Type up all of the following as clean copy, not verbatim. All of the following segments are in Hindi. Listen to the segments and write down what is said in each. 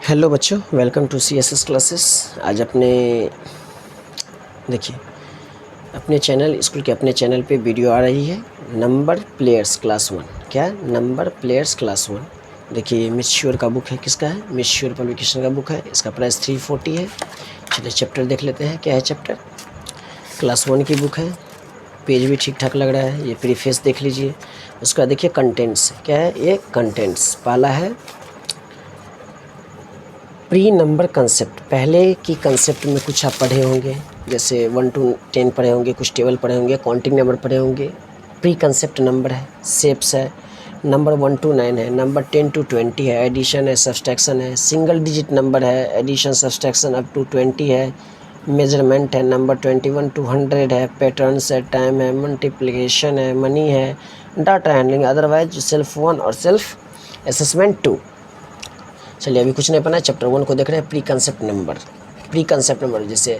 हेलो बच्चों, वेलकम टू CSS क्लासेस। आज देखिए अपने चैनल स्कूल के अपने चैनल पे वीडियो आ रही है नंबर प्लेयर्स क्लास 1। क्या नंबर प्लेयर्स क्लास 1। देखिए मिस श्योर का बुक है, किसका है? मिस श्योर पब्लिकेशन का बुक है। इसका प्राइस 340 है। चलिए चैप्टर देख लेते हैं, क्या है चैप्टर। क्लास 1 की बुक है, पेज भी ठीक ठाक लग रहा है। ये प्रीफेस देख लीजिए। उसका देखिए कंटेंट्स, क्या है ये कंटेंट्स। पहला है प्री नंबर कंसेप्ट। पहले की कंसेप्ट में कुछ आप पढ़े होंगे, जैसे 1 to 10 पढ़े होंगे, कुछ टेबल पढ़े होंगे, काउंटिंग नंबर पढ़े होंगे। प्री कंसेप्ट नंबर है, शेप्स है, नंबर 1 to 9 है, नंबर 10 to 20 है, एडिशन है, सब्सट्रैक्शन है, सिंगल डिजिट नंबर है, एडिशन सब्सट्रैक्शन अप टू 20 है, मेजरमेंट है, नंबर 21 to 100 है, पैटर्न्स है, टाइम है, मल्टीप्लिकेशन है, मनी है, डाटा हैंडलिंग, अदरवाइज सेल्फ 1 और सेल्फ असेसमेंट 2। चलिए अभी कुछ नहीं पढ़ना है, चैप्टर 1 को देख रहे हैं। Pre concept number. Pre concept number जैसे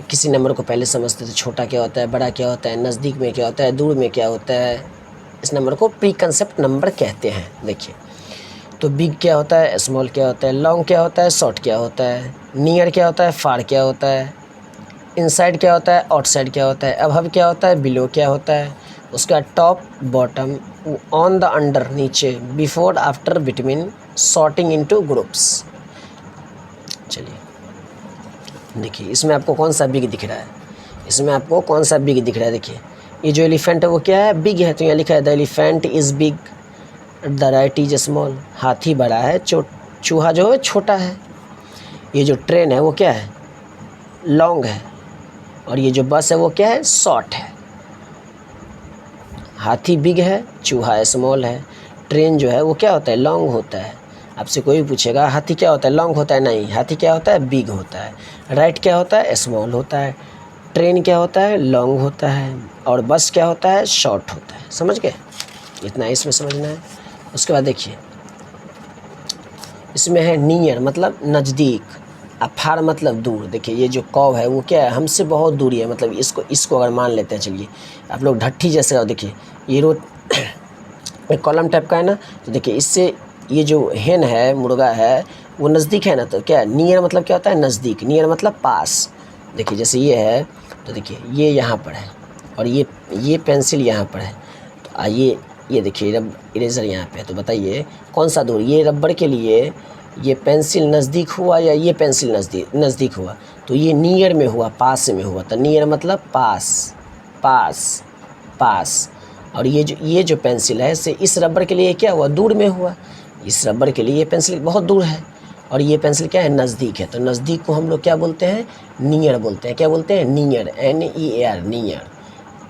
किसी नंबर को पहले समझते थे, छोटा क्या होता है, बड़ा क्या होता है, नज़दीक में क्या होता है, दूर में क्या होता है। इस नंबर को प्री कंसेप्ट नंबर कहते हैं। देखिए तो बिग क्या होता है, स्मॉल क्या होता है, लॉन्ग क्या होता है, शॉर्ट क्या होता है, नियर क्या होता है, फार क्या होता है, इनसाइड क्या होता है, आउटसाइड क्या होता है, अबव क्या होता है, बिलो क्या होता है, उसका top bottom, on the under नीचे, before after between, sorting into groups. चलिए देखिए इसमें आपको कौन सा बिग दिख रहा है, इसमें आपको कौन सा बिग दिख रहा है। देखिए ये जो एलिफेंट है वो क्या है, बिग है। तो यहाँ लिखा है the elephant is big, the right is small. हाथी बड़ा है, चूहा जो है छोटा है। ये जो ट्रेन है वो क्या है, लॉन्ग है। और ये जो बस है वो क्या है, शॉर्ट है। हाथी बिग है, चूहा स्मॉल है। ट्रेन जो है वो क्या होता है, लॉन्ग होता है। आपसे कोई भी पूछेगा हाथी क्या होता है, लॉन्ग होता है? नहीं, हाथी क्या होता है, बिग होता है। राइट क्या होता है, स्मॉल होता है। ट्रेन क्या होता है, लॉन्ग होता है। और बस क्या होता है, शॉर्ट होता है। समझ गए? इतना इसमें समझना है। उसके बाद देखिए इसमें है नियर मतलब नज़दीक, फार मतलब दूर। देखिए ये जो कौ है वो क्या है, हमसे बहुत दूरी है। मतलब इसको अगर मान लेते हैं, चलिए आप लोग ढट्ठी जैसे हो। देखिए ये रोड एक कॉलम टाइप का है ना, तो देखिए इससे ये जो हेन है, मुर्गा है, वो नज़दीक है ना। तो क्या नियर मतलब क्या होता है, नज़दीक। नियर मतलब पास। देखिए जैसे ये है, तो देखिए ये यहाँ पर है और ये पेंसिल यहाँ पर है। तो आइए ये देखिए इरेज़र यहाँ पे है। तो बताइए कौन सा दूर, ये रबड़ के लिए ये पेंसिल नज़दीक हुआ या ये पेंसिल नज़दीक हुआ? तो ये नियर में हुआ, पास में हुआ। तो नियर मतलब पास, पास, पास। और ये जो पेंसिल है से इस रबड़ के लिए क्या हुआ, दूर में हुआ। इस रबड़ के लिए ये पेंसिल बहुत दूर है और ये पेंसिल क्या है, नज़दीक है। तो नज़दीक को हम लोग क्या बोलते हैं, नियर बोलते हैं। क्या बोलते हैं, नियर, NEAR, नियर।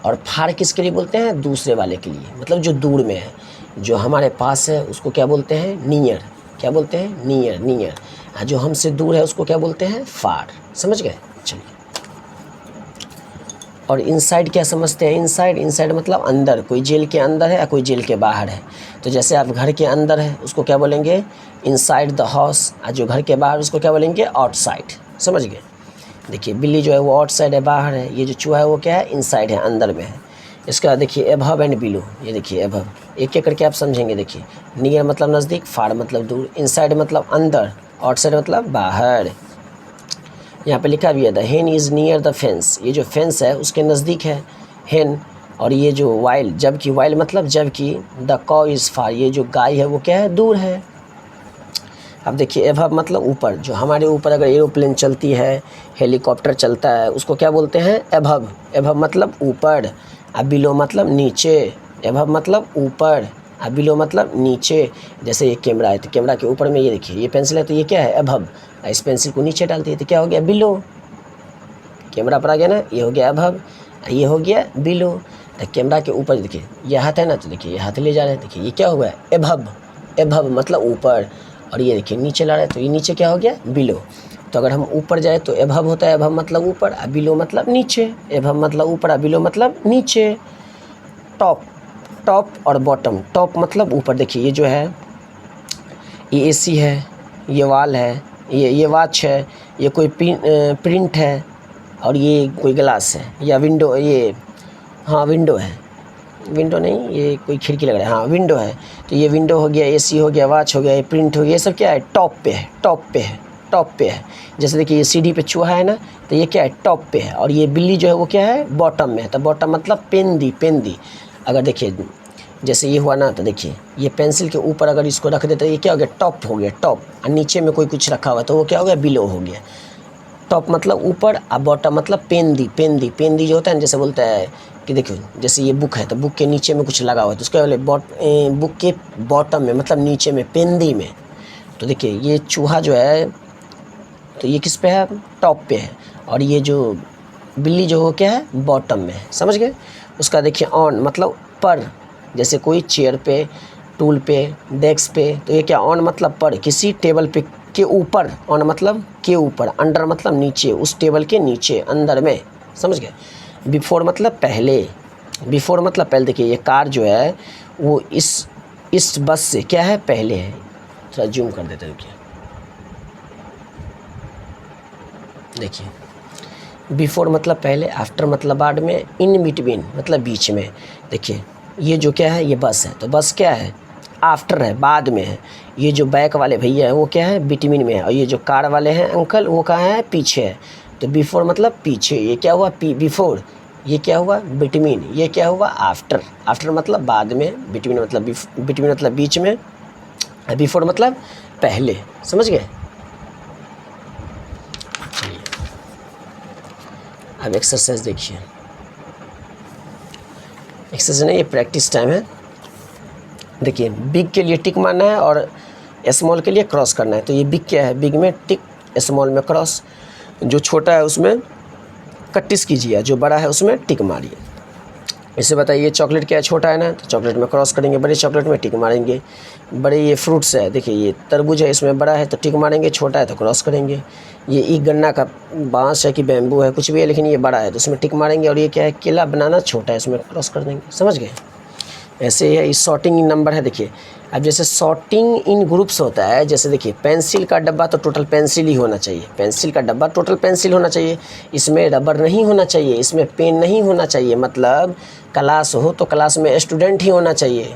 और फार किसके लिए बोलते हैं, दूसरे वाले के लिए, मतलब जो दूर में है, जो हमारे पास है उसको क्या बोलते हैं, नियर। क्या बोलते हैं, नियर, नियर। जो हमसे दूर है उसको क्या बोलते हैं, फार। समझ गए? चलिए और इनसाइड क्या समझते हैं, इनसाइड मतलब अंदर। कोई जेल के अंदर है या कोई जेल के बाहर है। तो जैसे आप घर के अंदर है उसको क्या बोलेंगे, इनसाइड द हाउस। और जो घर के बाहर उसको क्या बोलेंगे, आउटसाइड। समझ गए? देखिए बिल्ली जो है वो आउटसाइड है, बाहर है। ये जो चूहा है वो क्या है, इनसाइड है, अंदर में है। इसके बाद देखिए एबव एंड बिलो। ये देखिए एबव, एक एक करके आप समझेंगे। देखिए नियर मतलब नज़दीक, फार मतलब दूर, इनसाइड मतलब अंदर, आउटसाइड मतलब बाहर। यहाँ पे लिखा भी है द हेन इज़ नियर द फेंस। ये जो फेंस है उसके नज़दीक है हेन। और ये जो वाइल, जबकि वाइल मतलब जबकि, द कॉ इज़ फार। ये जो गाय है वो क्या है, दूर है। अब देखिए एबव मतलब ऊपर। जो हमारे ऊपर अगर एरोप्लेन चलती है, हेलीकॉप्टर चलता है, उसको क्या बोलते हैं, एबव। एबव मतलब ऊपर। अब बिलो मतलब नीचे। एबव मतलब ऊपर, अब बिलो मतलब नीचे। जैसे ये कैमरा है तो कैमरा के ऊपर में ये देखिए ये पेंसिल है, तो ये क्या है, एबव। इस पेंसिल को नीचे डालती है तो क्या हो गया, बिलो। कैमरा पर आ गया ना, ये हो गया एबव, ये हो गया बिलो। तो कैमरा के ऊपर देखिए ये हाथ है ना, तो देखिए ये हाथ ले जा रहे हैं। देखिए ये क्या हुआ है, एबव। एबव मतलब ऊपर। और ये देखिए नीचे ला रहा है, तो ये नीचे क्या हो गया, बिलो। तो अगर हम ऊपर जाए तो एबव होता है, एबव मतलब ऊपर, और बिलो मतलब नीचे। एबव मतलब ऊपर, और बिलो मतलब नीचे। टॉप, टॉप और बॉटम। टॉप मतलब ऊपर। देखिए ये जो है ये AC है, ये वॉल है, ये वॉच है, ये कोई प्रिंट है, और ये कोई ग्लास है या विंडो, ये हाँ विंडो है। विंडो नहीं, ये कोई खिड़की लग रहा है, हाँ विंडो है। तो ये विंडो हो गया, एसी हो गया, वॉच हो गया, ये प्रिंट हो गया, ये सब क्या है, टॉप पे है, टॉप पे है, टॉप पे है। जैसे देखिए ये सीढ़ी पे चूहा है ना, तो ये क्या है, टॉप पे है। और ये बिल्ली जो है वो क्या है, बॉटम में है। तो बॉटम मतलब पेंदी, पेंदी। अगर देखिए जैसे ये हुआ ना, तो देखिए ये पेंसिल के ऊपर अगर इसको रख देते तो ये क्या हो गया, टॉप हो गया, टॉप। और नीचे में कोई कुछ रखा हुआ तो वो क्या हो गया, बिलो हो गया। टॉप मतलब ऊपर, और बॉटम मतलब पेंदी, पेंदी, पेंदी जो होता है ना, जैसे बोलता है कि देखो जैसे ये बुक है तो बुक के नीचे में कुछ लगा हुआ है तो उसके वाले बुक के बॉटम में मतलब नीचे में, पेंदी में। तो देखिए ये चूहा जो है तो ये किस पे है, टॉप पे है। और ये जो बिल्ली जो हो क्या है, बॉटम में है। समझ गए। उसका देखिए ऑन मतलब पर, जैसे कोई चेयर पे, टूल पे, डेस्क पे, तो ये क्या, ऑन मतलब पर, किसी टेबल पे के ऊपर, ऑन मतलब के ऊपर, अंडर मतलब नीचे, उस टेबल के नीचे, अंदर में। समझ गए। बिफोर मतलब पहले, बिफोर मतलब पहले। देखिए ये कार जो है वो इस बस से क्या है, पहले है। थोड़ा जूम कर देते हैं, देखिए बिफोर मतलब पहले, आफ्टर मतलब बाद में, इन बिटवीन मतलब बीच में। देखिए ये जो क्या है, ये बस है, तो बस क्या है, आफ्टर है, बाद में है। ये जो बैक वाले भैया है वो क्या है, बिटवीन में है। और ये जो कार वाले हैं अंकल वो कहाँ है, पीछे है। तो बिफोर मतलब पीछे, ये क्या हुआ, बिफोर। ये क्या हुआ, बिटवीन। ये क्या हुआ, आफ्टर। आफ्टर मतलब बाद में, बिटवीन मतलब बिटवीन मतलब बीच में, बिफोर मतलब पहले। समझ गए। अब एक्सरसाइज देखिए, एक्सरसाइज नहीं, ये प्रैक्टिस टाइम है। देखिए बिग के लिए टिक मारना है और स्मॉल के लिए क्रॉस करना है। तो ये बिग क्या है, बिग में टिक, स्मॉल में क्रॉस। जो छोटा है उसमें कट्टिस कीजिए, जो बड़ा है उसमें टिक मारिए। इसे बताइए चॉकलेट क्या है, छोटा है ना, तो चॉकलेट में क्रॉस करेंगे, बड़े चॉकलेट में टिक मारेंगे। बड़े ये फ्रूट्स है, देखिए ये तरबूज है, इसमें बड़ा है तो टिक मारेंगे, छोटा है तो क्रॉस करेंगे। ये गन्ना का बांस है कि बैम्बू है, कुछ भी है, लेकिन ये बड़ा है तो उसमें टिक मारेंगे। और ये क्या है, केला, बनाना, छोटा है, इसमें क्रॉस कर देंगे। समझ गए। ऐसे ही है, इस सॉर्टिंग इन नंबर है। देखिए अब जैसे सॉर्टिंग इन ग्रुप्स होता है, जैसे देखिए पेंसिल का डब्बा तो टोटल पेंसिल ही होना चाहिए, पेंसिल का डब्बा टोटल पेंसिल होना चाहिए। इसमें रबर नहीं होना चाहिए, इसमें पेन नहीं होना चाहिए। मतलब क्लास हो तो क्लास में स्टूडेंट ही होना चाहिए।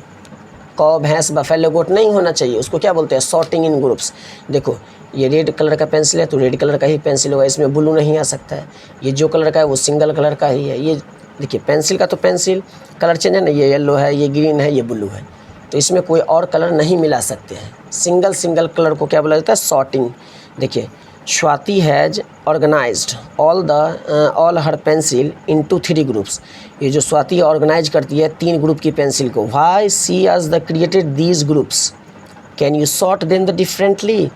कौ, भैंस, बफेलो, गोट नहीं होना चाहिए। उसको क्या बोलते हैं, सॉर्टिंग इन ग्रुप्स। देखो ये रेड कलर का पेंसिल है तो रेड कलर का ही पेंसिल होगा, इसमें ब्लू नहीं आ सकता है। ये जो कलर का है वो सिंगल कलर का ही है। ये देखिए पेंसिल का तो पेंसिल कलर चेंज है ना, ये येलो है, ये ग्रीन है, ये ब्लू है, तो इसमें कोई और कलर नहीं मिला सकते हैं। सिंगल सिंगल कलर को क्या बोला जाता है, सॉर्टिंग। देखिए Swati has organised all her pencil into 3 groups. ये जो स्वाति ऑर्गेनाइज करती है 3 ग्रुप की पेंसिल को। Why she has the created these groups, can you sort them the differently.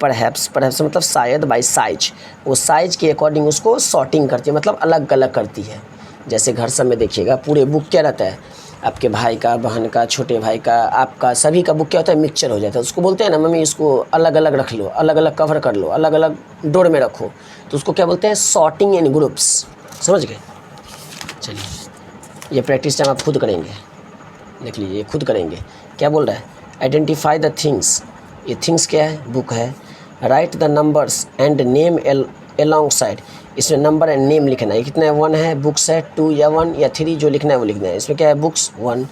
Perhaps, perhaps मतलब शायद, बाई साइज, वो साइज के अकॉर्डिंग उसको सॉर्टिंग करती है, मतलब अलग अलग करती है। जैसे घर सब में देखिएगा पूरे बुक क्या रहता है, आपके भाई का, बहन का, छोटे भाई का, आपका, सभी का बुक क्या होता है, मिक्सचर हो जाता है। उसको बोलते हैं ना, मम्मी इसको अलग अलग रख लो, अलग अलग कवर कर लो, अलग अलग डोर में रखो, तो उसको क्या बोलते हैं, सॉर्टिंग इन ग्रुप्स। समझ गए। चलिए ये प्रैक्टिस टाइम आप खुद करेंगे, देख लीजिए, ये खुद करेंगे। क्या बोल रहा है, आइडेंटिफाई द थिंग्स। ये थिंग्स क्या है, बुक है। Right the numbers and name along side. इसमें नंबर एंड नेम लिखना है। कितना है, 1 है, बुक्स है 2 या 1 या 3, जो लिखना है वो लिखना है। इसमें क्या है, बुक्स 1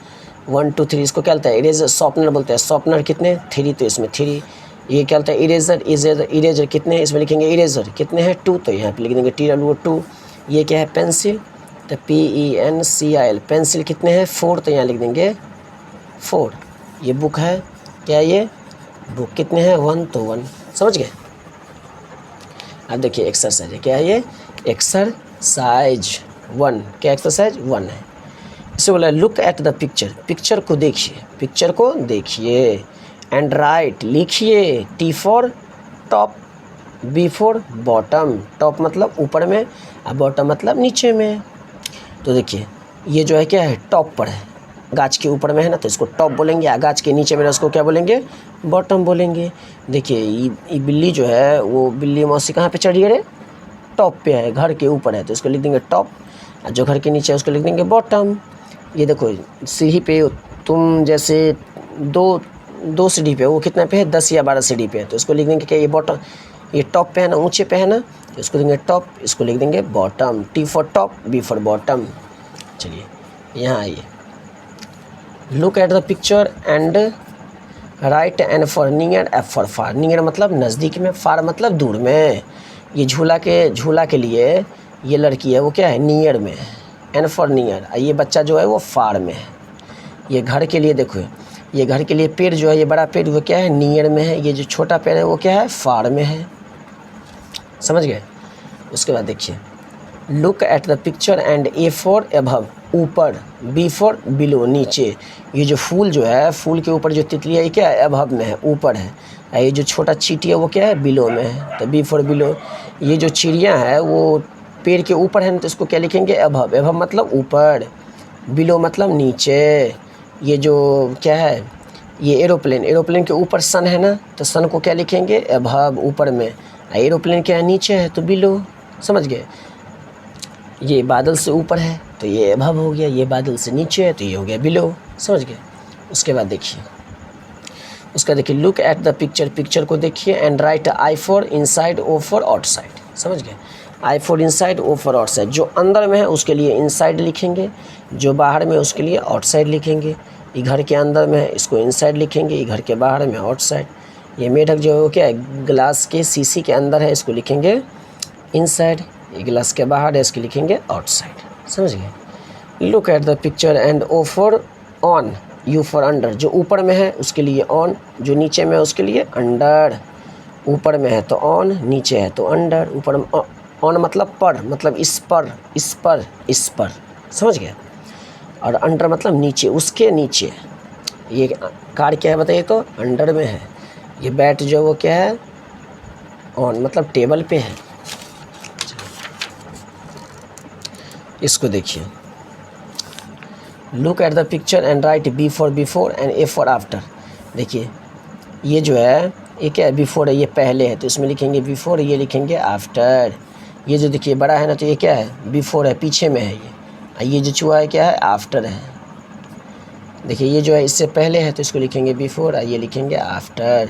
1 2 3। इसको क्या बोलता है, इरेजर, शॉर्पनर बोलते हैं। शॉर्पनर कितने, 3, तो इसमें 3। ये क्या होता है, इरेजर, इरेजर, इरेजर कितने हैं, इसमें लिखेंगे इरेजर कितने हैं, 2, तो यहाँ पे लिख देंगे T 2। ये क्या है, पेंसिल, तो PENCIL, पेंसिल कितने हैं, 4, तो यहाँ लिख देंगे 4। ये बुक है, क्या ये बुक कितने हैं, 1, तो 1। समझ गए। अब देखिए एक्सरसाइज है, क्या है ये, एक्सरसाइज 1। क्या एक्सरसाइज 1 है। इसे बोला look at the picture, picture को देखिए, पिक्चर को देखिए। एंड राइट, लिखिए। T for top, B for bottom. Top मतलब ऊपर में, और बॉटम मतलब नीचे में। तो देखिए ये जो है क्या है, टॉप पर है, गाछ के ऊपर में है ना, तो इसको टॉप बोलेंगे। या गाछ के नीचे में उसको क्या बोलेंगे, बॉटम बोलेंगे। देखिए ये बिल्ली जो है, वो बिल्ली मौसी कहाँ पे चढ़ी है रे, टॉप पे है, घर के ऊपर है, तो इसको लिख देंगे टॉप। और जो घर के नीचे है उसको लिख देंगे बॉटम। ये देखो सीढ़ी पे तुम जैसे दो सीढ़ी पे, वो कितना पे है, 10 या 12 सीढ़ी पे है, तो इसको लिख देंगे क्या, ये बॉटम। ये टॉप पे है ना, ऊंचे पे है ना, तो इसको देंगे टॉप, इसको लिख देंगे bottom. T for top, B for bottom. चलिए यहाँ आइए, look at the picture and write N for near, F for far. Near मतलब नज़दीक में, फार मतलब दूर में। ये झूला के लिए ये लड़की है वो क्या है, नियर में है, एन फॉर नियर। ये बच्चा जो है वो फार में है। ये घर के लिए देखो, ये घर के लिए पेड़ जो है, ये बड़ा पेड़ वो क्या है, नियर में है। ये जो छोटा पेड़ है वो क्या है, फार में है। समझ गए। उसके बाद देखिए, look at the picture and A for above, ऊपर, बी फॉर बिलो, नीचे। ये जो फूल जो है, फूल के ऊपर जो तितली है ये क्या है, अबव में है, ऊपर है। ये जो छोटा चींटी है वो क्या है, बिलो में है, तो बी फॉर बिलो। ये जो चिड़िया है वो पेड़ के ऊपर है, तो इसको क्या लिखेंगे, अबव। अबव मतलब ऊपर, बिलो मतलब नीचे। ये जो क्या है, ये एरोप्लेन के ऊपर सन है ना, तो सन को क्या लिखेंगे, अबव, ऊपर में। एरोप्लेन क्या है, नीचे है, तो बिलो। समझ गए। ये बादल से ऊपर है तो ये अबव हो गया, ये बादल से नीचे है तो ये हो गया बिलो। समझ गए। उसके बाद देखिए, look at the picture, picture को देखिए and write I for inside, O for outside. समझ गए। I for inside, O for outside. जो अंदर में है उसके लिए इनसाइड लिखेंगे, जो बाहर में है उसके लिए आउटसाइड लिखेंगे। ये घर के अंदर में है इसको इनसाइड लिखेंगे, ये घर के बाहर में आउटसाइड। ये मेढक जो है क्या है, ग्लास के शीशी के अंदर है, इसको लिखेंगे इनसाइड। ये गिलास के बाहर है, इसके लिखेंगे आउटसाइड। समझ गए। Look at the picture and O for on, U for under. जो ऊपर में है उसके लिए ऑन, जो नीचे में है उसके लिए अंडर। ऊपर में है तो ऑन, नीचे है तो अंडर। ऊपर ऑन मतलब पर, मतलब इस पर, इस पर, इस पर। समझ गए। और अंडर मतलब नीचे, उसके नीचे। ये कार क्या है बताइए, तो अंडर में है। ये बैट जो वो क्या है, ऑन मतलब टेबल पे है। इसको देखिए, look at the picture and write B for before and A for after. देखिए ये जो है ये क्या है, बिफोर है, ये पहले है तो इसमें लिखेंगे बिफोर, ये लिखेंगे आफ्टर। ये जो देखिए बड़ा है ना, तो ये क्या है, बिफोर है, पीछे में है ये जो चूहा है क्या है, आफ्टर है। देखिए ये जो है इससे पहले है तो इसको लिखेंगे बिफोर, ये लिखेंगे आफ्टर।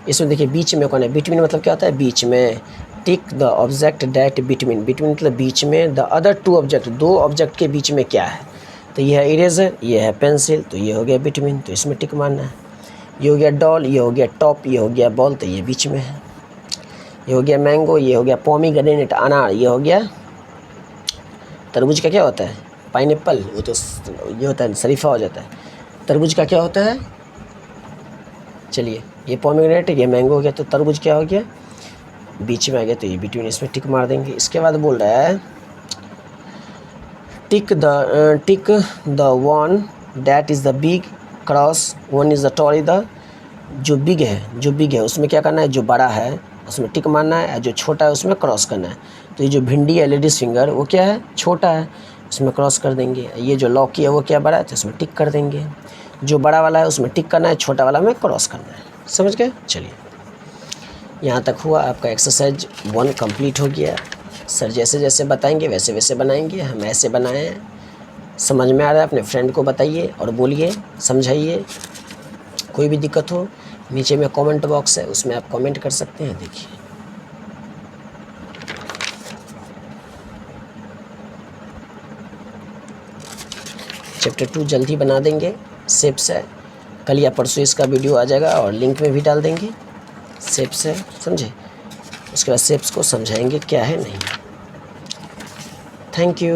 इसमें देखिए बीच में कौन है, बिटवीन मतलब क्या होता है, बीच में। Tick the object that between, between मतलब बीच में। द अदर टू ऑब्जेक्ट, दो ऑब्जेक्ट के बीच में क्या है, तो ये है इरेजर, ये है पेंसिल, तो ये हो गया बिटवीन, तो इसमें टिक मारना है। ये हो गया डॉल, ये हो गया टॉप, ये हो गया बॉल, तो ये बीच में है। ये हो गया मैंगो, ये हो गया पोमीग्रेनेट अनार, ये हो गया तरबूज का क्या होता है, पाइनएप्पल, वो तो ये होता है शरीफा हो जाता है। तरबूज का क्या होता है, चलिए ये पोमीग्रेनेट, ये मैंगो हो गया, तो तरबूज क्या हो गया, बीच में आ गया, तो ये बिटवीन, इसमें टिक मार देंगे। इसके बाद बोल रहा है tick the one that is the big cross, one is the tall, the जो बिग है उसमें क्या करना है, जो बड़ा है उसमें टिक मारना है, जो छोटा है उसमें क्रॉस करना है। तो ये जो भिंडी है, लेडीज़ फिंगर, वो क्या है, छोटा है, उसमें क्रॉस कर देंगे। ये जो लौकी है वो क्या बड़ा है, तो उसमें टिक कर देंगे। जो बड़ा वाला है उसमें टिक करना है, छोटा वाला में क्रॉस करना है। समझ गए। चलिए यहाँ तक हुआ, आपका एक्सरसाइज 1 कंप्लीट हो गया। सर जैसे जैसे बताएंगे वैसे वैसे बनाएंगे, हम ऐसे बनाए हैं। समझ में आ रहा है, अपने फ्रेंड को बताइए और बोलिए, समझाइए। कोई भी दिक्कत हो नीचे में कमेंट बॉक्स है, उसमें आप कमेंट कर सकते हैं। देखिए चैप्टर 2 जल्दी बना देंगे, शेप्स है। कल या परसों इसका वीडियो आ जाएगा और लिंक में भी डाल देंगे। शेप्स है, समझे। उसके बाद शेप्स को समझाएंगे क्या है नहीं। Thank you.